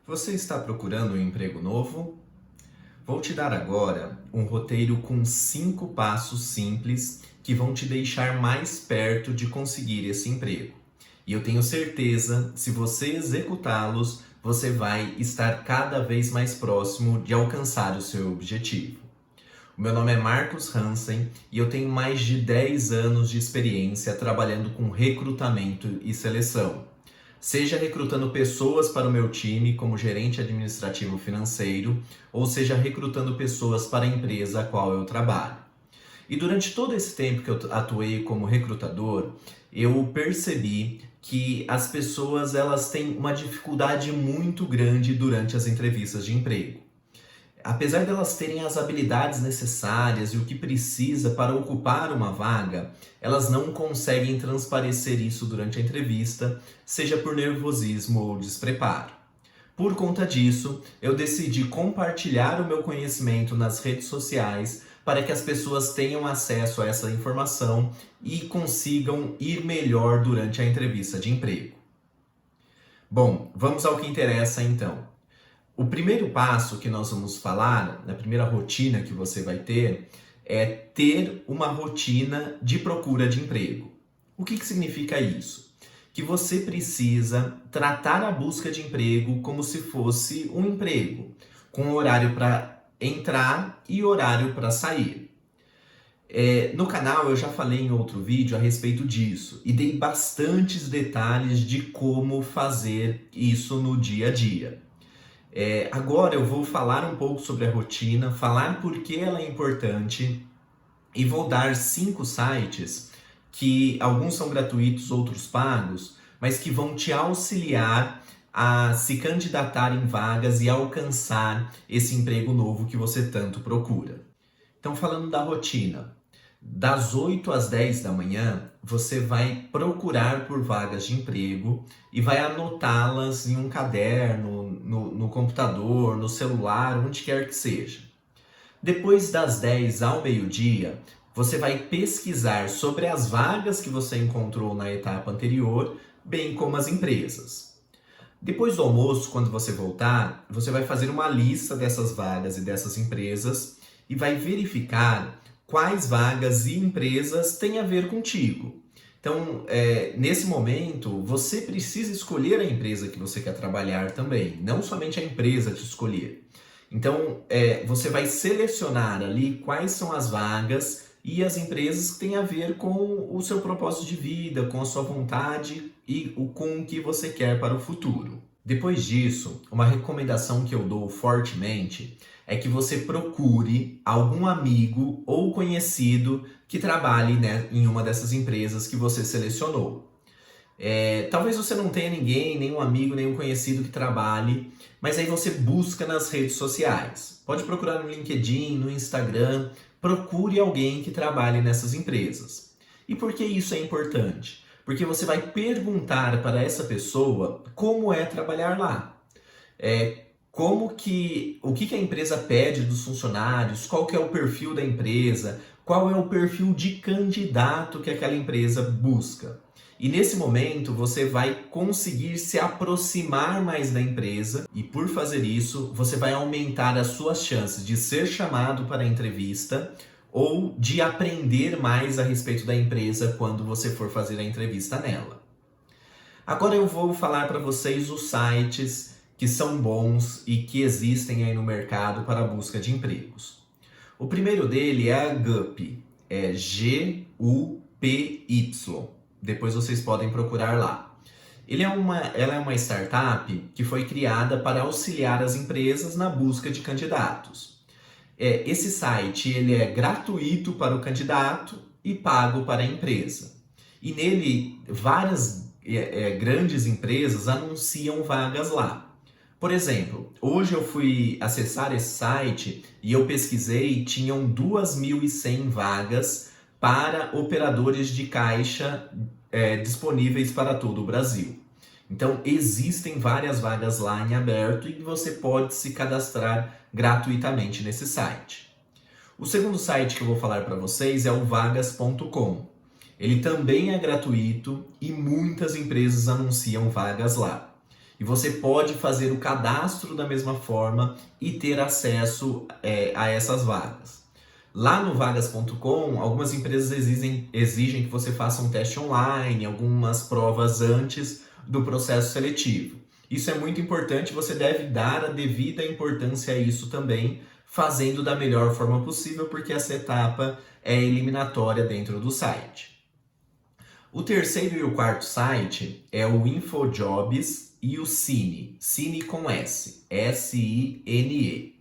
Você está procurando um emprego novo? Vou te dar agora um roteiro com 5 passos simples que vão te deixar mais perto de conseguir esse emprego. E eu tenho certeza, se você executá-los, você vai estar cada vez mais próximo de alcançar o seu objetivo. O meu nome é Marcos Hansen e eu tenho mais de 10 anos de experiência trabalhando com recrutamento e seleção. Seja recrutando pessoas para o meu time como gerente administrativo financeiro, ou seja recrutando pessoas para a empresa a qual eu trabalho. E durante todo esse tempo que eu atuei como recrutador, eu percebi que as pessoas elas têm uma dificuldade muito grande durante as entrevistas de emprego. Apesar delas terem as habilidades necessárias e o que precisa para ocupar uma vaga, elas não conseguem transparecer isso durante a entrevista, seja por nervosismo ou despreparo. Por conta disso, eu decidi compartilhar o meu conhecimento nas redes sociais para que as pessoas tenham acesso a essa informação e consigam ir melhor durante a entrevista de emprego. Bom, vamos ao que interessa então. O primeiro passo que nós vamos falar, na primeira rotina que você vai é ter uma rotina de procura de emprego. O que significa isso? Que você precisa tratar a busca de emprego como se fosse um emprego, com horário para entrar e horário para sair. No canal eu já falei em outro vídeo a respeito disso e dei bastantes detalhes de como fazer isso no dia a dia. Agora eu vou falar um pouco sobre a rotina, falar por que ela é importante e vou dar 5 sites que alguns são gratuitos, outros pagos, mas que vão te auxiliar a se candidatar em vagas e alcançar esse emprego novo que você tanto procura. Então, falando da rotina, das 8 às 10 da manhã, você vai procurar por vagas de emprego e vai anotá-las em um caderno, no computador, no celular, onde quer que seja. Depois das 10 ao meio-dia, você vai pesquisar sobre as vagas que você encontrou na etapa anterior, bem como as empresas. Depois do almoço, quando você voltar, você vai fazer uma lista dessas vagas e dessas empresas e vai verificar quais vagas e empresas têm a ver contigo. Então, nesse momento, você precisa escolher a empresa que você quer trabalhar também, não somente a empresa te escolher. Então, você vai selecionar ali quais são as vagas e as empresas que têm a ver com o seu propósito de vida, com a sua vontade e com o que você quer para o futuro. Depois disso, uma recomendação que eu dou fortemente é que você procure algum amigo ou conhecido que trabalhe, em uma dessas empresas que você selecionou. Talvez você não tenha ninguém, nenhum amigo, nenhum conhecido que trabalhe, mas aí você busca nas redes sociais. Pode procurar no LinkedIn, no Instagram, procure alguém que trabalhe nessas empresas. E por que isso é importante? Porque você vai perguntar para essa pessoa como é trabalhar lá. O que a empresa pede dos funcionários, qual que é o perfil da empresa, qual é o perfil de candidato que aquela empresa busca. E nesse momento você vai conseguir se aproximar mais da empresa e por fazer isso você vai aumentar as suas chances de ser chamado para a entrevista ou de aprender mais a respeito da empresa quando você for fazer a entrevista nela. Agora eu vou falar para vocês os sites que são bons e que existem aí no mercado para a busca de empregos. O primeiro dele é a Gupy, é Gupy. Depois vocês podem procurar lá. Ela é uma startup que foi criada para auxiliar as empresas na busca de candidatos. Esse site ele é gratuito para o candidato e pago para a empresa. E nele várias grandes empresas anunciam vagas lá. Por exemplo, hoje eu fui acessar esse site e eu pesquisei e tinham 2.100 vagas para operadores de caixa disponíveis para todo o Brasil. Então, existem várias vagas lá em aberto e você pode se cadastrar gratuitamente nesse site. O segundo site que eu vou falar para vocês é o vagas.com. Ele também é gratuito e muitas empresas anunciam vagas lá. E você pode fazer o cadastro da mesma forma e ter acesso a essas vagas. Lá no vagas.com, algumas empresas exigem que você faça um teste online, algumas provas antes do processo seletivo. Isso é muito importante, você deve dar a devida importância a isso também, fazendo da melhor forma possível, porque essa etapa é eliminatória dentro do site. O terceiro e o quarto site é o InfoJobs e o Cine, Cine com S, S-I-N-E.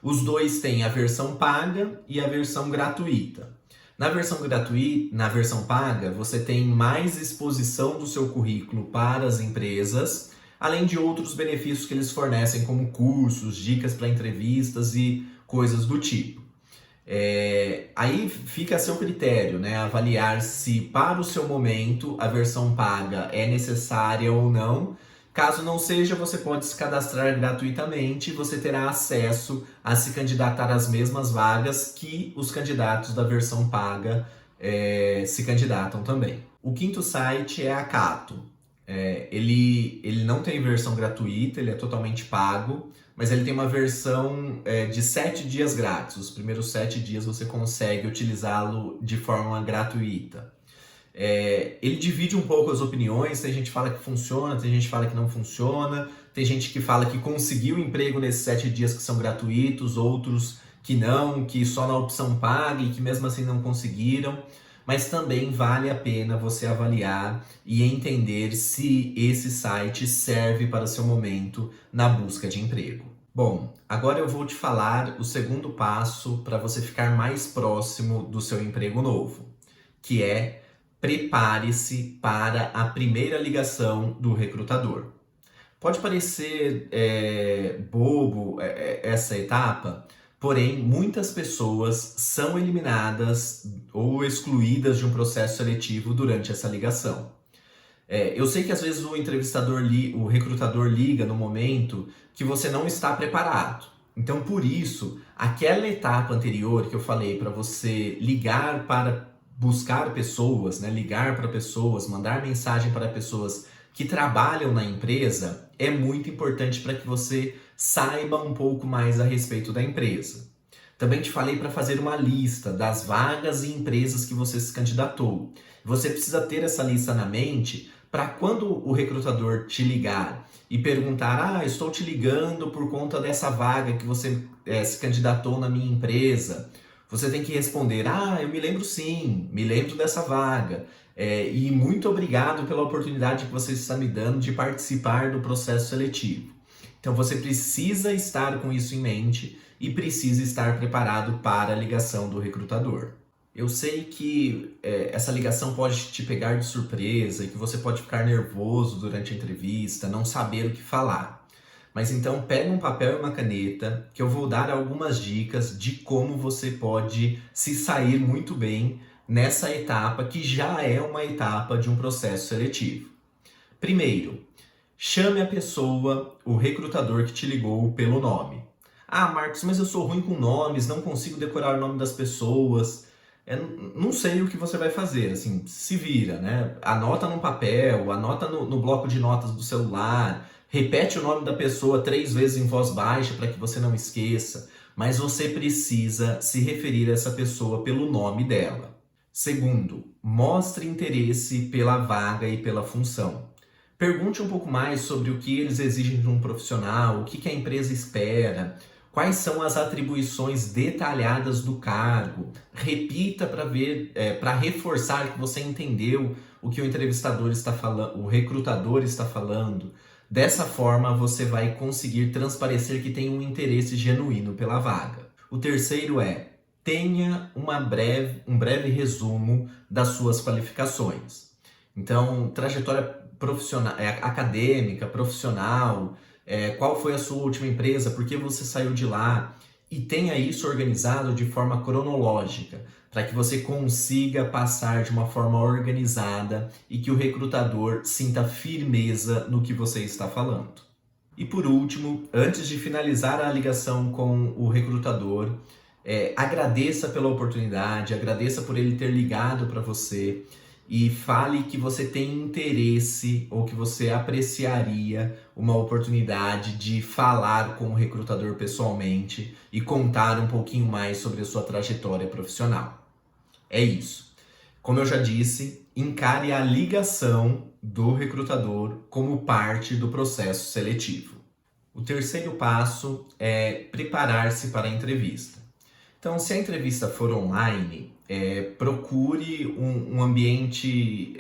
Os dois têm a versão paga e a versão gratuita. Na versão paga, você tem mais exposição do seu currículo para as empresas, além de outros benefícios que eles fornecem, como cursos, dicas para entrevistas e coisas do tipo. Aí fica a seu critério, né, avaliar se para o seu momento a versão paga é necessária ou não. Caso não seja, você pode se cadastrar gratuitamente e você terá acesso a se candidatar às mesmas vagas que os candidatos da versão paga se candidatam também. O quinto site é a Cato. Ele não tem versão gratuita, ele é totalmente pago, mas ele tem uma versão de 7 dias grátis. Os primeiros 7 dias você consegue utilizá-lo de forma gratuita. Ele divide um pouco as opiniões, tem gente que fala que funciona, tem gente que fala que não funciona, tem gente que fala que conseguiu emprego nesses 7 dias que são gratuitos, outros que não, que só na opção paga e que mesmo assim não conseguiram. Mas também vale a pena você avaliar e entender se esse site serve para o seu momento na busca de emprego. Bom, agora eu vou te falar o segundo passo para você ficar mais próximo do seu emprego novo, que é prepare-se para a primeira ligação do recrutador. Pode parecer bobo essa etapa, porém muitas pessoas são eliminadas ou excluídas de um processo seletivo durante essa ligação. Eu sei que às vezes o recrutador liga no momento que você não está preparado. Então, por isso, aquela etapa anterior que eu falei para você ligar para buscar pessoas, né, ligar para pessoas, mandar mensagem para pessoas que trabalham na empresa, é muito importante para que você saiba um pouco mais a respeito da empresa. Também te falei para fazer uma lista das vagas e empresas que você se candidatou. Você precisa ter essa lista na mente para quando o recrutador te ligar e perguntar: estou te ligando por conta dessa vaga que você se candidatou na minha empresa. Você tem que responder: eu me lembro sim, me lembro dessa vaga. E muito obrigado pela oportunidade que você está me dando de participar do processo seletivo. Então você precisa estar com isso em mente e precisa estar preparado para a ligação do recrutador. Eu sei que essa ligação pode te pegar de surpresa e que você pode ficar nervoso durante a entrevista, não saber o que falar. Mas então pega um papel e uma caneta que eu vou dar algumas dicas de como você pode se sair muito bem nessa etapa que já é uma etapa de um processo seletivo. Primeiro, chame a pessoa, o recrutador que te ligou pelo nome. Marcos, mas eu sou ruim com nomes, não consigo decorar o nome das pessoas. Não sei o que você vai fazer, assim, se vira, né? Anota num papel, anota no bloco de notas do celular, repete o nome da pessoa 3 vezes em voz baixa para que você não esqueça, mas você precisa se referir a essa pessoa pelo nome dela. Segundo, mostre interesse pela vaga e pela função. Pergunte um pouco mais sobre o que eles exigem de um profissional, o que a empresa espera, quais são as atribuições detalhadas do cargo. Repita para reforçar que você entendeu o que o entrevistador está falando, o recrutador está falando. Dessa forma, você vai conseguir transparecer que tem um interesse genuíno pela vaga. O terceiro tenha um breve resumo das suas qualificações. Então, trajetória profissional, acadêmica, profissional, qual foi a sua última empresa, por que você saiu de lá, e tenha isso organizado de forma cronológica, para que você consiga passar de uma forma organizada e que o recrutador sinta firmeza no que você está falando. E por último, antes de finalizar a ligação com o recrutador, agradeça pela oportunidade, agradeça por ele ter ligado para você e fale que você tem interesse ou que você apreciaria uma oportunidade de falar com o recrutador pessoalmente e contar um pouquinho mais sobre a sua trajetória profissional. É isso. Como eu já disse, encare a ligação do recrutador como parte do processo seletivo. O terceiro passo é preparar-se para a entrevista. Então, se a entrevista for online, procure um ambiente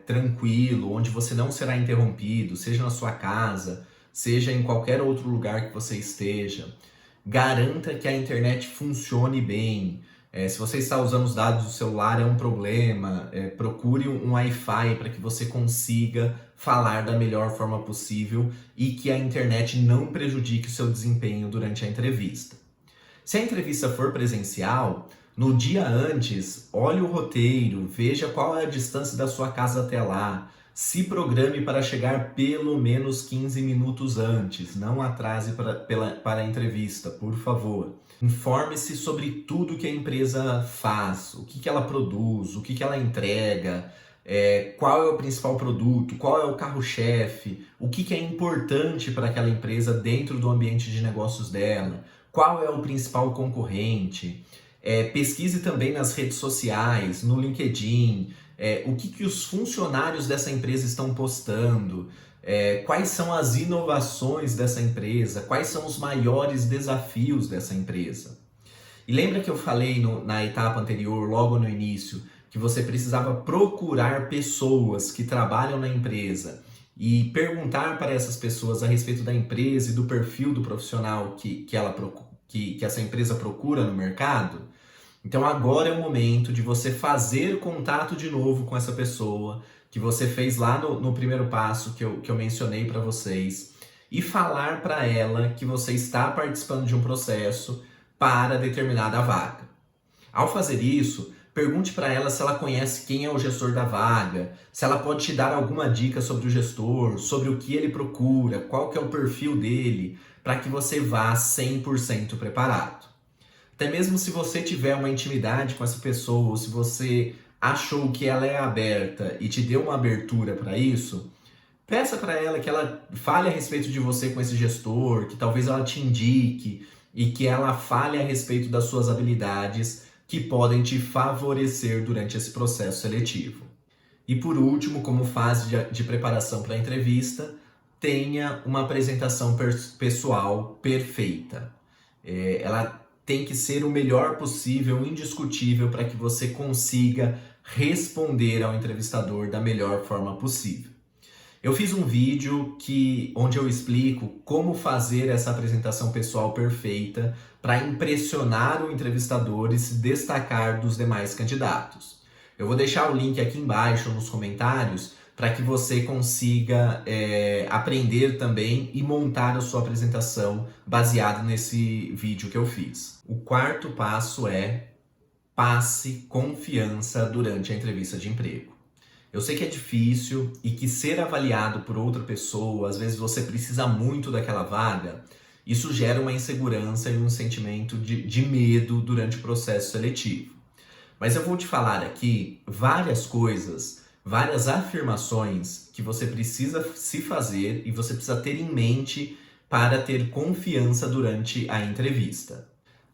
tranquilo, onde você não será interrompido, seja na sua casa, seja em qualquer outro lugar que você esteja. Garanta que a internet funcione bem. Se você está usando os dados do celular, é um problema. Procure um Wi-Fi para que você consiga falar da melhor forma possível e que a internet não prejudique o seu desempenho durante a entrevista. Se a entrevista for presencial, no dia antes, olhe o roteiro, veja qual é a distância da sua casa até lá, se programe para chegar pelo menos 15 minutos antes, não atrase para a entrevista, por favor. Informe-se sobre tudo que a empresa faz, o que ela produz, o que ela entrega, qual é o principal produto, qual é o carro-chefe, o que é importante para aquela empresa dentro do ambiente de negócios dela, qual é o principal concorrente. Pesquise também nas redes sociais, no LinkedIn, o que os funcionários dessa empresa estão postando, quais são as inovações dessa empresa, quais são os maiores desafios dessa empresa. E lembra que eu falei na etapa anterior, logo no início, que você precisava procurar pessoas que trabalham na empresa e perguntar para essas pessoas a respeito da empresa e do perfil do profissional que essa empresa procura no mercado? Então agora é o momento de você fazer contato de novo com essa pessoa que você fez lá no primeiro passo que eu mencionei para vocês e falar para ela que você está participando de um processo para determinada vaga. Ao fazer isso, pergunte para ela se ela conhece quem é o gestor da vaga, se ela pode te dar alguma dica sobre o gestor, sobre o que ele procura, qual que é o perfil dele, para que você vá 100% preparado. Até mesmo se você tiver uma intimidade com essa pessoa, ou se você achou que ela é aberta e te deu uma abertura para isso, peça para ela que ela fale a respeito de você com esse gestor, que talvez ela te indique e que ela fale a respeito das suas habilidades que podem te favorecer durante esse processo seletivo. E por último, como fase de preparação para a entrevista, tenha uma apresentação pessoal perfeita. Ela tem que ser o melhor possível, indiscutível, para que você consiga responder ao entrevistador da melhor forma possível. Eu fiz um vídeo onde eu explico como fazer essa apresentação pessoal perfeita para impressionar o entrevistador e se destacar dos demais candidatos. Eu vou deixar o link aqui embaixo nos comentários para que você consiga aprender também e montar a sua apresentação baseado nesse vídeo que eu fiz. O quarto passo é passe confiança durante a entrevista de emprego. Eu sei que é difícil e que ser avaliado por outra pessoa, às vezes você precisa muito daquela vaga, isso gera uma insegurança e um sentimento de medo durante o processo seletivo. Mas eu vou te falar aqui várias coisas, várias afirmações que você precisa se fazer e você precisa ter em mente para ter confiança durante a entrevista.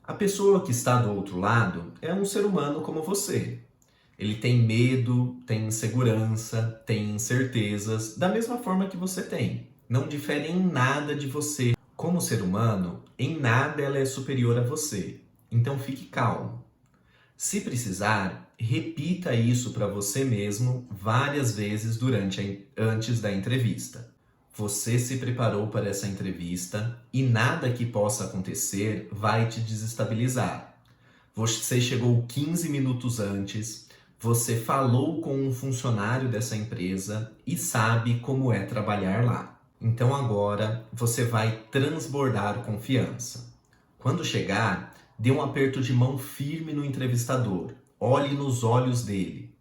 A pessoa que está do outro lado é um ser humano como você. Ele tem medo, tem insegurança, tem incertezas, da mesma forma que você tem. Não difere em nada de você. Como ser humano, em nada ela é superior a você. Então fique calmo. Se precisar, repita isso para você mesmo várias vezes antes da entrevista. Você se preparou para essa entrevista e nada que possa acontecer vai te desestabilizar. Você chegou 15 minutos antes, você falou com um funcionário dessa empresa e sabe como é trabalhar lá. Então agora você vai transbordar confiança. Quando chegar, dê um aperto de mão firme no entrevistador. Olhe nos olhos dele.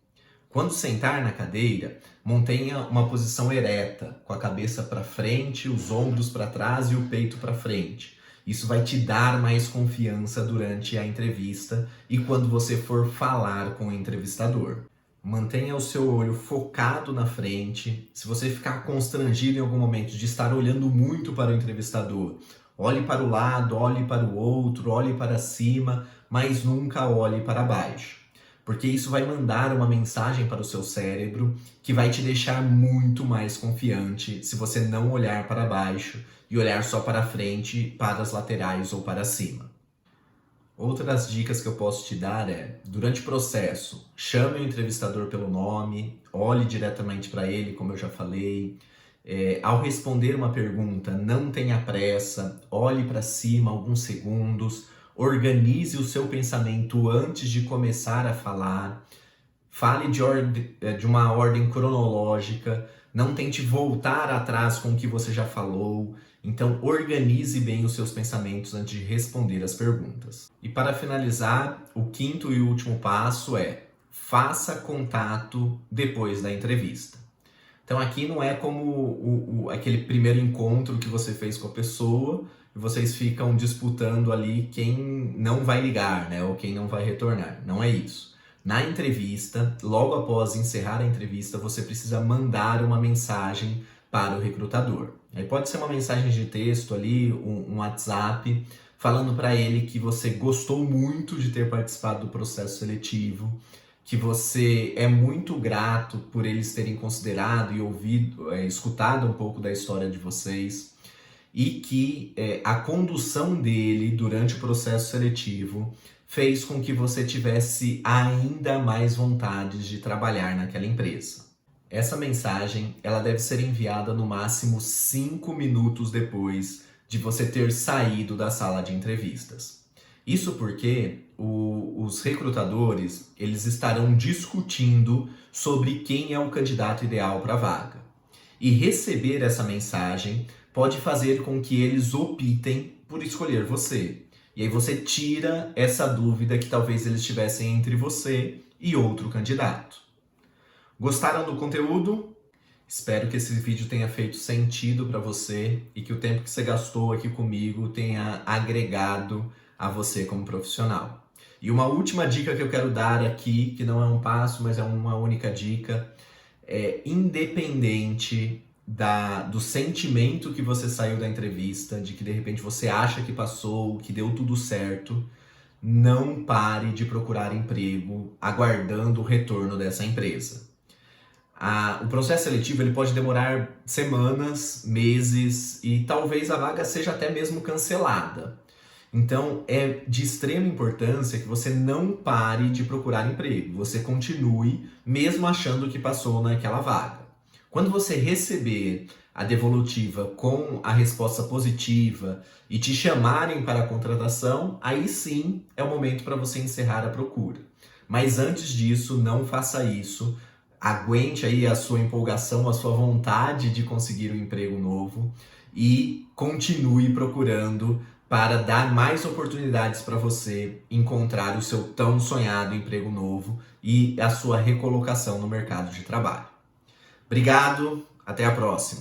Quando sentar na cadeira, mantenha uma posição ereta, com a cabeça para frente, os ombros para trás e o peito para frente. Isso vai te dar mais confiança durante a entrevista e quando você for falar com o entrevistador. Mantenha o seu olho focado na frente. Se você ficar constrangido em algum momento de estar olhando muito para o entrevistador, olhe para o lado, olhe para o outro, olhe para cima, mas nunca olhe para baixo. Porque isso vai mandar uma mensagem para o seu cérebro que vai te deixar muito mais confiante se você não olhar para baixo e olhar só para frente, para as laterais ou para cima. Outras dicas que eu posso te dar é, durante o processo, chame o entrevistador pelo nome, olhe diretamente para ele, como eu já falei. Ao responder uma pergunta, não tenha pressa, olhe para cima alguns segundos, organize o seu pensamento antes de começar a falar, fale de uma ordem cronológica, não tente voltar atrás com o que você já falou. Então, organize bem os seus pensamentos antes de responder as perguntas. E para finalizar, o quinto e último passo é: faça contato depois da entrevista. Então, aqui não é como aquele primeiro encontro que você fez com a pessoa e vocês ficam disputando ali quem não vai ligar, né, ou quem não vai retornar. Não é isso. Na entrevista, logo após encerrar a entrevista, você precisa mandar uma mensagem para o recrutador. Aí pode ser uma mensagem de texto ali, um WhatsApp, falando para ele que você gostou muito de ter participado do processo seletivo, que você é muito grato por eles terem considerado e ouvido, escutado um pouco da história de vocês, e que a condução dele durante o processo seletivo fez com que você tivesse ainda mais vontade de trabalhar naquela empresa. Essa mensagem, ela deve ser enviada no máximo 5 minutos depois de você ter saído da sala de entrevistas. Isso porque os recrutadores, eles estarão discutindo sobre quem é o candidato ideal para a vaga. E receber essa mensagem pode fazer com que eles optem por escolher você. E aí você tira essa dúvida que talvez eles tivessem entre você e outro candidato. Gostaram do conteúdo? Espero que esse vídeo tenha feito sentido para você e que o tempo que você gastou aqui comigo tenha agregado a você como profissional. E uma última dica que eu quero dar aqui, que não é um passo, mas é uma única dica, independente do sentimento que você saiu da entrevista, de que de repente você acha que passou, que deu tudo certo, não pare de procurar emprego aguardando o retorno dessa empresa. O processo seletivo ele pode demorar semanas, meses e talvez a vaga seja até mesmo cancelada. Então é de extrema importância que você não pare de procurar emprego, você continue mesmo achando que passou naquela vaga. Quando você receber a devolutiva com a resposta positiva e te chamarem para a contratação, aí sim é o momento para você encerrar a procura. Mas antes disso, não faça isso. Aguente aí a sua empolgação, a sua vontade de conseguir um emprego novo e continue procurando para dar mais oportunidades para você encontrar o seu tão sonhado emprego novo e a sua recolocação no mercado de trabalho. Obrigado, até a próxima!